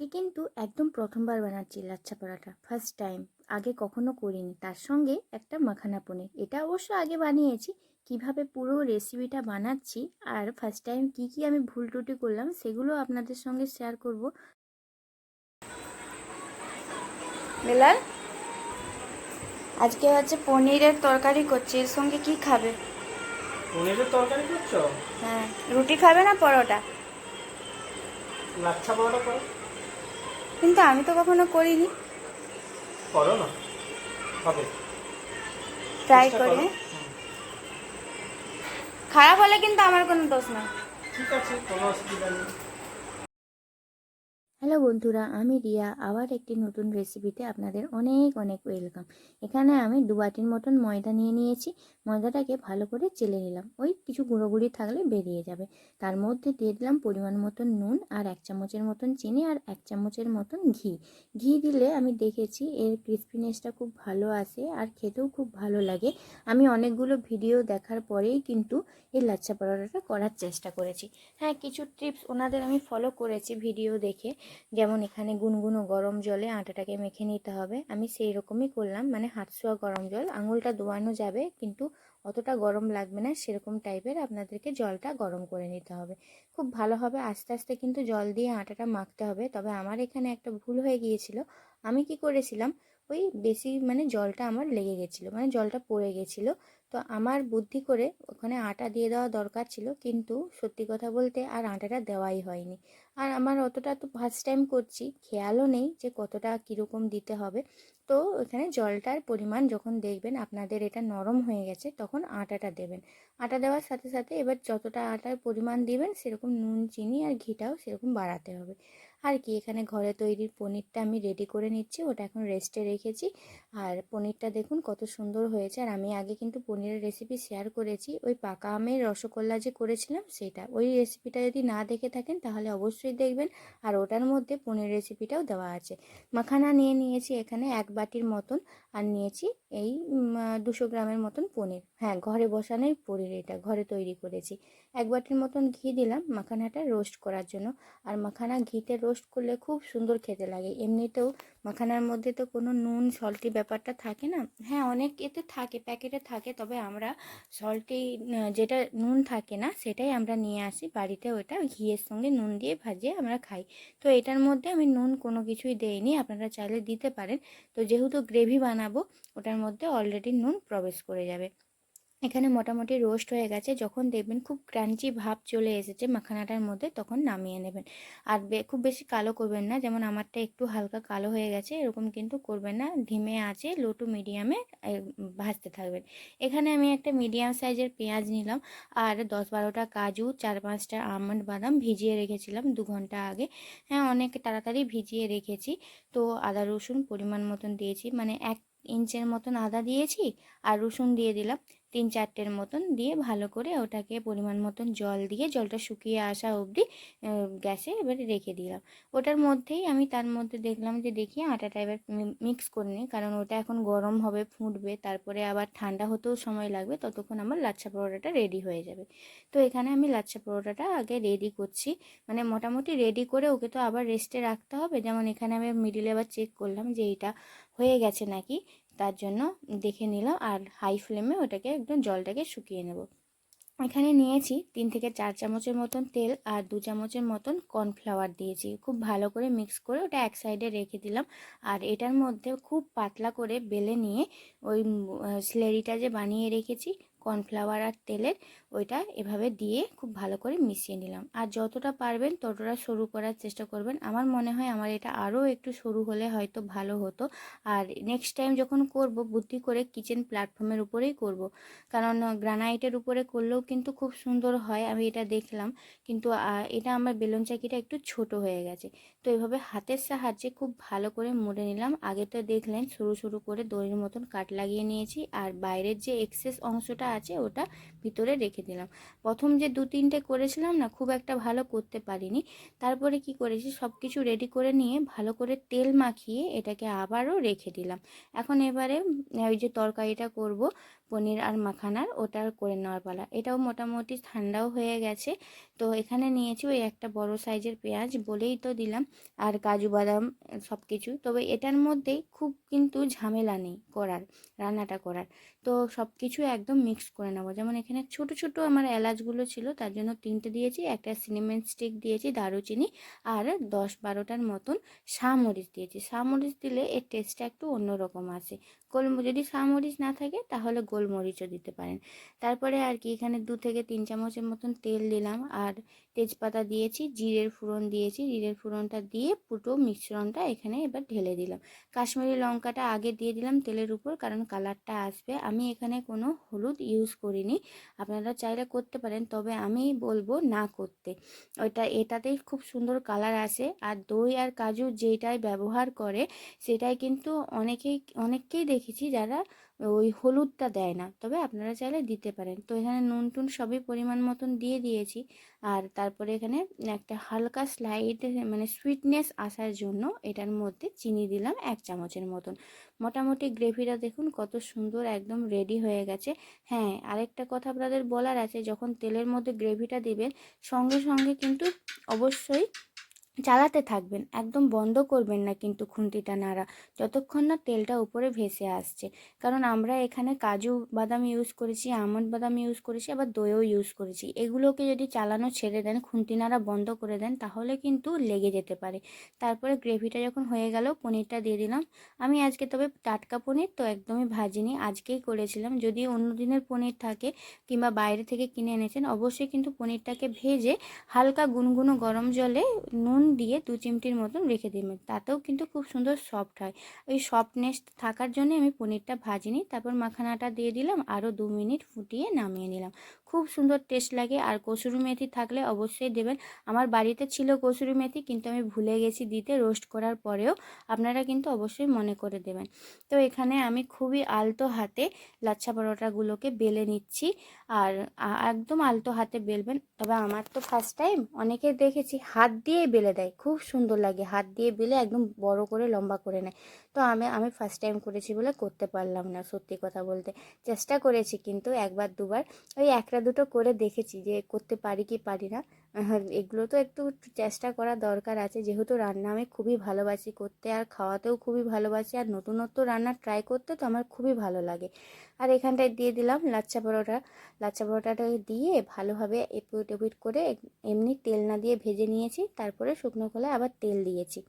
আজকে কিন্তু একদম প্রথমবার বানাচ্ছি লাচ্ছা পরাঠা, ফার্স্ট টাইম। আগে কখনো করিনি। তার সঙ্গে একটা মাখানা পনির, এটা অবশ্য আগে বানিয়েছি। কিভাবে পুরো রেসিপিটা বানাচ্ছি আর ফার্স্ট টাইম কি কি আমি ভুল ত্রুটি করলাম সেগুলো আপনাদের সঙ্গে শেয়ার করব। বেলাল, আজকে হচ্ছে পনিরের তরকারি করছি, এর সঙ্গে কি খাবে? পনিরের তরকারি করছো? হ্যাঁ, রুটি খাবে না পরোটা? লাচ্ছা পরোটা করো। কিন্তু আমি তো কখনো করিনি। করো না, হবে, ট্রাই চেষ্টা করে। করো। খারাপ হলে কিন্তু আমার কোনো দোষ নয়। ঠিক আছে, কোনো অসুবিধা নেই। হ্যালো বন্ধুরা, আমি রিয়া। আবার একটি নতুন রেসিপিতে আপনাদের অনেক অনেক ওয়েলকাম। এখানে আমি 2 বাটির মতন ময়দা নিয়ে নিয়েছি। ময়দাটাকে ভালো করে চেলে নিলাম, ওই কিছু গুঁড়ো গুঁড়ি থাকলে বেরিয়ে যাবে। তার মধ্যে দিয়ে দিলাম পরিমাণ মতন নুন, আর 1 চামচের মতন চিনি, আর 1 চামচের মতন ঘি। ঘি দিলে আমি দেখেছি এর ক্রিস্পিনেসটা খুব ভালো আসে আর খেতেও খুব ভালো লাগে। আমি অনেকগুলো ভিডিও দেখার পরেই কিন্তু এই লাচ্ছা পরোটাটা করার চেষ্টা করেছি। হ্যাঁ, কিছু টিপস ওনাদের আমি ফলো করেছি ভিডিও দেখে। যেমন এখানে গুনগুনো গরম জলে আটাটাকে মেখে নিতে হবে, আমি সেই রকমই করলাম। মানে হাত ছোঁয়া গরম জল, আঙুলটা ডোবানো যাবে কিন্তু অতটা গরম লাগবে না, সেরকম টাইপের আপনাদেরকে জলটা গরম করে নিতে হবে। খুব ভালোভাবে আস্তে আস্তে কিন্তু জল দিয়ে আটাটা মাখতে হবে। তবে আমার এখানে একটা ভুল হয়ে গিয়েছিল। আমি কি করেছিলাম, ওই বেশি মানে জলটা আমার লেগে গেছিলো, মানে জলটা পড়ে গেছিলো। তো আমার বুদ্ধি করে ওখানে আটা দিয়ে দেওয়া দরকার ছিল, কিন্তু সত্যি কথা বলতে আর আটাটা দেওয়াই হয়নি। আর আমার অতটা তো ফার্স্ট টাইম করছি, খেয়ালও নেই যে কতটা কীরকম দিতে হবে। তো এখানে জলটার পরিমাণ যখন দেখবেন আপনাদের এটা নরম হয়ে গেছে, তখন আটাটা দেবেন। আটা দেওয়ার সাথে সাথে এবার যতটা আটার পরিমাণ দিবেন সেরকম নুন চিনি আর ঘিটাও সেরকম বাড়াতে হবে। আর কি, এখানে ঘরে তৈরি পনিরটা আমি রেডি করে নিচ্ছি, ওটা এখন রেস্টে রেখেছি। আর পনিরটা দেখুন কত সুন্দর হয়েছে। আর আমি আগে কিন্তু পনিরের রেসিপি শেয়ার করেছি, ওই পাকা আমের রসগোল্লা যে করেছিলাম সেটা, ওই রেসিপিটা যদি না দেখে থাকেন তাহলে অবশ্যই দেখবেন। আর ওটার মধ্যে পনির রেসিপিটাও দেওয়া আছে। মাখানা নিয়ে নিয়েছি এখানে 1 বাটির মতন, আর নিয়েছি এই 200 গ্রামের মতন পনির। হ্যাঁ, ঘরে বসানোই পনির, এটা ঘরে তৈরি করেছি। 1 বাটির মতন ঘি দিলাম মাখানাটা রোস্ট করার জন্য। আর মাখানা ঘিতে রোস্ট করলে খুব সুন্দর খেতে লাগে। এমনিতেও মাখানার মধ্যে তো কোনো নুন সল্টি ব্যাপারটা থাকে না। হ্যাঁ, অনেক এতে থাকে, প্যাকেটে থাকে, তবে আমরা সল্টি যেটা নুন থাকে না সেটাই আমরা নিয়ে আসি বাড়িতে, ওটা ঘিয়ের সঙ্গে নুন দিয়ে ভাজিয়ে আমরা খাই। তো এটার মধ্যে আমি নুন কোনো কিছুই দেইনি, আপনারা চাইলে দিতে পারেন। তো যেহেতু গ্রেভি বানাবো, ওটার মধ্যে অলরেডি নুন প্রবেশ করে যাবে। এখানে মোটামুটি রোস্ট হয়ে গেছে, যখন দেখবেন খুব ক্রাঞ্চি ভাব চলে এসেছে মাখানাটার মধ্যে, তখন নামিয়ে নেবেন। আর খুব বেশি কালো করবেন না, যেমন আমারটা একটু হালকা কালো হয়ে গেছে, এরকম কিন্তু করবেন না। ধিমে আঁচে লো টু মিডিয়ামে ভাজতে থাকবেন। এখানে আমি একটা মিডিয়াম সাইজের পেঁয়াজ নিলাম, আর 10-12টা কাজু, 4-5টা আমন্ড বাদাম ভিজিয়ে রেখেছিলাম 2 ঘন্টা আগে। হ্যাঁ, অনেক তাড়াতাড়ি ভিজিয়ে রেখেছি। তো আদা রসুন পরিমাণ মতন দিয়েছি, মানে 1 ইঞ্চের মতন আদা দিয়েছি, আর রসুন দিয়ে দিলাম 3-4টের মতন, দিয়ে ভালো করে ওটাকে পরিমাণ মতন জল দিয়ে, জলটা শুকিয়ে আসা অবধি গ্যাসে এবারে রেখে দিলাম। ওটার মধ্যেই আমি তার মধ্যে দেখলাম যে দেখি আটাটা এবার মিক্স করে নিই, কারণ ওটা এখন গরম হবে, ফুটবে, তারপরে আবার ঠান্ডা হতেও সময় লাগবে, ততক্ষণ আমার লাচ্ছা পরোটাটা রেডি হয়ে যাবে। তো এখানে আমি লাচ্ছা পরোটাটা আগে রেডি করছি, মানে মোটামুটি রেডি করে ওকে তো আবার রেস্টে রাখতে হবে। যেমন এখানে আমি মিডিলে আবার চেক করলাম যে এটা হয়ে গেছে নাকি, তার জন্য দেখে নিলাম। আর হাই ফ্লেমে ওটাকে একদম জলটাকে শুকিয়ে নেব। এখানে নিয়েছি 3 থেকে 4 চামচের মতন তেল, আর 2 চামচের মতন কর্নফ্লাওয়ার দিয়েছি। খুব ভালো করে মিক্স করে ওটা এক সাইডে রেখে দিলাম। আর এটার মধ্যে খুব পাতলা করে বেলে নিয়ে ওই স্লেরিটা যে বানিয়ে রেখেছি কর্নফ্লাওয়ার আর তেলের, ওইটা এভাবে দিয়ে খুব ভালো করে মিশিয়ে নিলাম। আর যতটা পারবেন ততটা সরু করার চেষ্টা করবেন। আমার মনে হয় আমার এটা আরও একটু সরু হলে হয়তো ভালো হতো। আর নেক্সট টাইম যখন করব, বুদ্ধি করে কিচেন প্ল্যাটফর্মের উপরেই করব, কারণ গ্রানাইটের উপরে করলেও কিন্তু খুব সুন্দর হয়, আমি এটা দেখলাম। কিন্তু এটা আমার বেলুন চাকিটা একটু ছোট হয়ে গেছে। তো এভাবে হাতের সাহায্যে খুব ভালো করে মুড়ে নিলাম। আগে তো দেখলেন সরু সরু করে দড়ির মতন কাট লাগিয়ে নিয়েছি, আর বাইরের যে এক্সেস অংশটা আছে ওটা ভিতরে রেখে দিলাম। প্রথম যে 2-3টে করেছিলাম না, খুব একটা ভালো করতে পারিনি। তারপরে কি করেছি, সব কিছু রেডি করে নিয়ে ভালো করে তেল মাখিয়ে এটাকে আবারও রেখে দিলাম। এখন এবারে ওই যে তরকারিটা করব পনির আর মাখানার ওটা করে নেওয়ার পালা। এটাও মোটামুটি ঠান্ডাও হয়ে গেছে। তো এখানে নিয়েছি ওই একটা বড় সাইজের পেঁয়াজ, বলেই তো দিলাম, আর কাজু বাদাম সব কিছু। তবে এটার মধ্যেই খুব কিন্তু ঝামেলা নেই রান্নাটা করার। তো সব কিছু একদম মিক্স করে নেবো। যেমন এখানে ছোট ছোট আমার এলাচগুলো ছিল, তার জন্য 3টে দিয়েছি, একটা সিনেমেন স্টিক দিয়েছি, দারুচিনি, আর 10-12টার মতন শামরিচ দিয়েছি। শামরিচ দিলে এর টেস্টটা একটু অন্যরকম আসে। যদি শামরিচ না থাকে তাহলে গোলমরিচও দিতে পারেন। তারপরে আর কি এখানে 2 থেকে 3 চামচের মতন তেল দিলাম, আর তেজপাতা দিয়েছি, জিরের ফোড়ন দিয়েছি। জিরের ফোড়নটা দিয়ে পুরো মিশ্রণটা এখানে এবার ঢেলে দিলাম। কাশ্মীরি লঙ্কাটা আগে দিয়ে দিলাম তেলের উপর, কারণ কালারটা আসবে। আমি এখানে কোনো হলুদ ইউজ করিনি, আপনারা চাইলে করতে পারেন, তবে আমি বলবো না করতে। এটাতেই খুব সুন্দর কালার আসে। আর দই আর কাজু যেটাই ব্যবহার করে সেটাই কিন্তু অনেককেই দেখেছি যারা ওই হলুদটা দেয় না, তবে আপনারা চাইলে দিতে পারেন। তো এখানে নুন টুন সবই পরিমাণ মতন দিয়ে দিয়েছি। আর তারপরে এখানে একটা হালকা স্লাইড মানে সুইটনেস আসার জন্য এটার মধ্যে চিনি দিলাম 1 চামচের মতন। মোটামুটি গ্রেভিটা দেখুন কত সুন্দর একদম রেডি হয়ে গেছে। হ্যাঁ, আরেকটা কথা আপনাদের বলার আছে, যখন তেলের মধ্যে গ্রেভিটা দিবেন সঙ্গে সঙ্গে কিন্তু অবশ্যই চালাতে থাকবেন, একদম বন্ধ করবেন না কিন্তু খুন্তিটা নাড়া, যতক্ষণ না তেলটা উপরে ভেসে আসছে। কারণ আমরা এখানে কাজু বাদাম ইউজ করেছি, আমন্ড বাদাম ইউজ করেছি, আবার দইও ইউজ করেছি। এগুলোকে যদি চালানো ছেড়ে দেন, খুন্তি নাড়া বন্ধ করে দেন, তাহলে কিন্তু লেগে যেতে পারে। তারপরে গ্রেভিটা যখন হয়ে গেল পনিরটা দিয়ে দিলাম। আমি আজকে তবে টাটকা পনির তো একদমই ভাজিনি, আজকেই করেছিলাম। যদি অন্য দিনের পনির থাকে কিংবা বাইরে থেকে কিনে এনেছেন, অবশ্যই কিন্তু পনিরটাকে ভেজে হালকা গুনগুনো গরম জলে নুন দিয়ে 2 চিমটির মতন রেখে দিবেন, তাতেও কিন্তু খুব সুন্দর সফট হয়। ওই সফটনেস থাকার জন্য আমি পনিরটা ভাজিনি। তারপর মাখানাটা দিয়ে দিলাম, আরও 2 মিনিট ফুটিয়ে নামিয়ে নিলাম। খুব সুন্দর টেস্ট লাগে। আর কসুরি মেথি থাকলে অবশ্যই দেবেন। আমার বাড়িতে ছিল কসুরি মেথি, কিন্তু আমি ভুলে গেছি দিতে রোস্ট করার পরেও, আপনারা কিন্তু অবশ্যই মনে করে দেবেন। তো এখানে আমি খুবই আলতো হাতে লাচ্ছা পরোটাগুলোকে বেলে নিচ্ছি। আর একদম আলতো হাতে বেলবেন। তবে আমার তো ফার্স্ট টাইম, অনেকে দেখেছি হাত দিয়েই বেলে দেয়, খুব সুন্দর লাগে, হাত দিয়ে বেলে একদম বড় করে লম্বা করে নেয়। তো আমি ফার্স্ট টাইম করেছি বলে করতে পারলাম না, সত্যি কথা বলতে। চেষ্টা করেছি কিন্তু একবার দুবার, ওই একটা দুটো করে দেখেছি যে করতে পারি কি পারি না। এগুলো তো একটু চেষ্টা করা দরকার আছে, যেহেতু রান্না আমি খুবই ভালোবাসি করতে, আর খাওয়াতেও খুবই ভালোবাসি, আর নতুনত্ব রান্না ট্রাই করতে তো আমার খুবই ভালো লাগে। আর এখানটায় দিয়ে দিলাম লাচ্ছা পরোটা। লাচ্ছা পরোটাটাকে দিয়ে ভালোভাবে এপিট ওপিট করে এমনি তেল না দিয়ে ভেজে নিয়েছি। তারপরে শুকনো খোলায় আবার তেল দিয়েছি।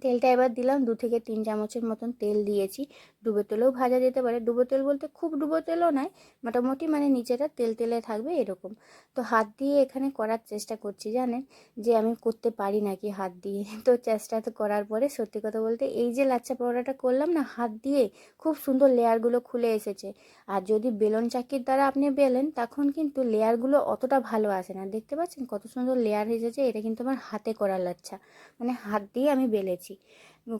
তেলটা এবার দিলাম 2 থেকে 3 চামচের মতন তেল দিয়েছি। ডুবো তেলেও ভাজা যেতে পারে, ডুবো তেল বলতে খুব ডুবো তেলও নয়, মোটামুটি মানে নিচেটা তেল তেলে থাকবে এরকম। তো হাত দিয়ে এখানে করার চেষ্টা করছি, জানেন যে আমি করতে পারি নাকি হাত দিয়ে। তো চেষ্টা তো করার পরে সত্যি কথা বলতে এই যে লাচ্ছা পরোটাটা করলাম না হাত দিয়ে, খুব সুন্দর লেয়ারগুলো খুলে এসেছে। আর যদি বেলন চাকির দ্বারা আপনি বেলেন, তখন কিন্তু লেয়ারগুলো অতটা ভালো আসে না। দেখতে পাচ্ছেন কত সুন্দর লেয়ার এসেছে। এটা কিন্তু আমার হাতে করা লাচ্ছা, মানে হাত দিয়ে আমি বেলেছি,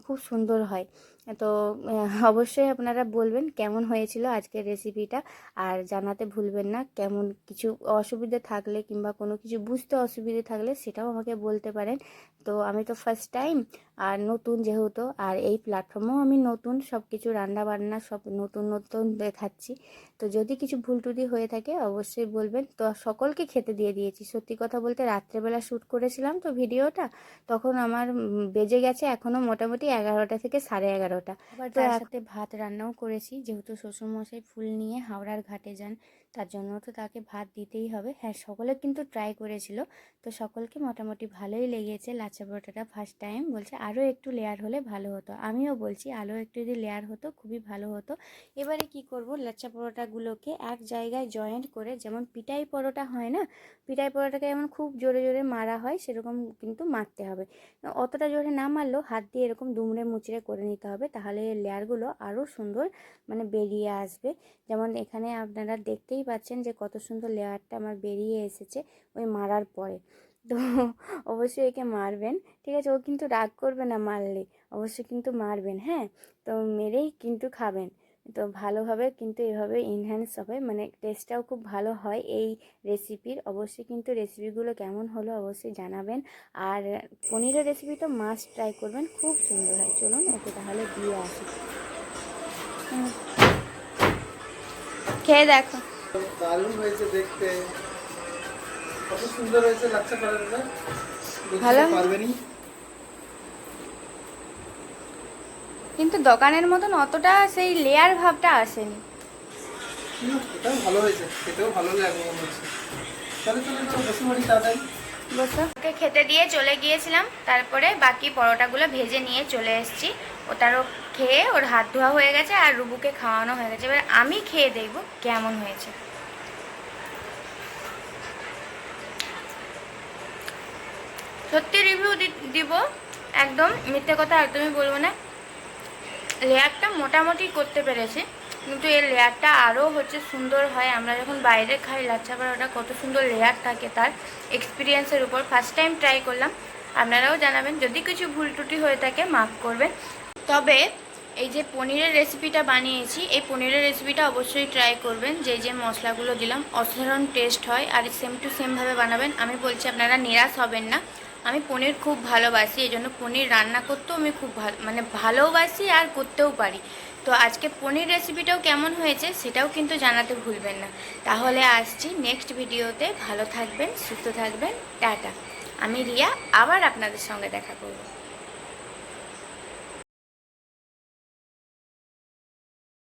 খুব সুন্দর হয়। তো অবশ্যই আপনারা বলবেন কেমন হয়েছিল আজকের রেসিপিটা, আর জানাতে ভুলবেন না। কেমন কিছু অসুবিধে থাকলে কিংবা কোনো কিছু বুঝতে অসুবিধে থাকলে সেটাও আমাকে বলতে পারেন। তো আমি তো ফার্স্ট টাইম, আর নতুন যেহেতু, আর এই প্ল্যাটফর্মেও আমি নতুন, সব কিছু রান্না বান্না সব নতুন নতুন দেখাচ্ছি। তো যদি কিছু ভুল ত্রুটি হয়ে থাকে অবশ্যই বলবেন। তো সকলকে খেতে দিয়ে দিয়েছি। সত্যি কথা বলতে রাত্রেবেলা শ্যুট করেছিলাম তো ভিডিওটা, তখন আমার বেজে গেছে এখনও মোটামুটি 11টা থেকে 11:30। আবার তার সাথে ভাত রান্নাও করেছি, যেহেতু শ্বশুরমশাই ফুল নিয়ে হাওড়ার ঘাটে যান, তার জন্য তো তাকে ভাত দিতেই হবে। হ্যাঁ, সকলে কিন্তু ট্রাই করেছিল, তো সকলকে মোটামুটি ভালোই লেগেছে। লাচ্ছা পরোটাটা ফার্স্ট টাইম বলছে আরও একটু লেয়ার হলে ভালো হতো, আমিও বলছি আরও একটু যদি লেয়ার হতো খুবই ভালো হতো। এবারে কি করব, লাচ্ছা পরোটাগুলোকে এক জায়গায় জয়েন্ট করে, যেমন পিটাই পরোটা হয় না, পিটাই পরোটাকে যেমন খুব জোরে জোরে মারা হয় সেরকম কিন্তু মারতে হবে। অতটা জোরে না মারলেও হাত দিয়ে এরকম দুমড়ে মুচড়ে করে নিতে হবে, তাহলে লেয়ারগুলো আরও সুন্দর মানে বেরিয়ে আসবে। যেমন এখানে আপনারা দেখতেই পাচ্ছেন যে কত সুন্দর লেয়ারটা আমার বেরিয়ে এসেছে ওই মারার পরে। তো অবশ্যই একে মারবেন, ঠিক আছে? ও কিন্তু রাগ করবে না মারলে, অবশ্যই কিন্তু মারবেন, হ্যাঁ? তো মেরেই কিন্তু খাবেন। তো ভালোভাবে কিন্তু এভাবে এনহ্যান্স হবে, মানে টেস্টটাও খুব ভালো হয় এই রেসিপির। অবশ্যই কিন্তু রেসিপিগুলো কেমন হলো অবশ্যই জানাবেন। আর পনিরের রেসিপি তো মাস্ট ট্রাই করবেন, খুব সুন্দর হয়। চলুন ওকে তাহলে দিয়ে আসি। খেয়ে দেখো। দারুণ হয়েছে দেখতে, কত সুন্দর হয়েছে লাচ্ছা পরোটাটা। ভালো। পারবেনি? কিন্তু দোকানের মতন অতটা সেই লেয়ার ভাবটা আসেনি। এটাও ভালো হয়েছে, খেতেও ভালো লাগবে মনে হচ্ছে। চলো চলো চলো বসে পড়ি তাড়াতাড়ি। বসো। ওকে খেতে দিয়ে চলে গিয়েছিলাম, তারপরে বাকি পরোটাগুলো ভেজে নিয়ে চলে এসেছি। ওটারও খেয়ে ওর হাত ধোয়া হয়ে গেছে আর রুবুকে খাওয়ানো হয়ে গেছে। এবার আমি খেয়ে দেখব কেমন হয়েছে। সত্যি রিভিউ দিব, একদম মিথ্যে কথা একদমই বলবো না। লেয়ারটা মোটামুটি করতে পেরেছি, কিন্তু এর লেয়ারটা আরও হচ্ছে সুন্দর হয়। আমরা যখন বাইরে খাই লাচ্ছা পরোটা, কত সুন্দর লেয়ার থাকে তার এক্সপিরিয়েন্সের উপর। ফার্স্ট টাইম ট্রাই করলাম, আপনারাও জানাবেন যদি কিছু ভুল ত্রুটি হয়ে থাকে মাফ করবেন। তবে এই যে পনিরের রেসিপিটা বানিয়েছি, এই পনিরের রেসিপিটা অবশ্যই ট্রাই করবেন। যে যে মশলাগুলো দিলাম অসাধারণ টেস্ট হয়, আর সেম টু সেমভাবে বানাবেন। আমি বলছি আপনারা নিরাশ হবেন না। আমি পনির খুব ভালোবাসি, এই জন্য পনির রান্না করতেও আমি খুব ভালোবাসি আর করতেও পারি। তো আজকে পনির রেসিপিটাও কেমন হয়েছে সেটাও কিন্তু জানাতে ভুলবেন না। তাহলে আসছি নেক্সট ভিডিওতে। ভালো থাকবেন, সুস্থ থাকবেন, টাটা। আমি রিয়া, আবার আপনাদের সঙ্গে দেখা করব।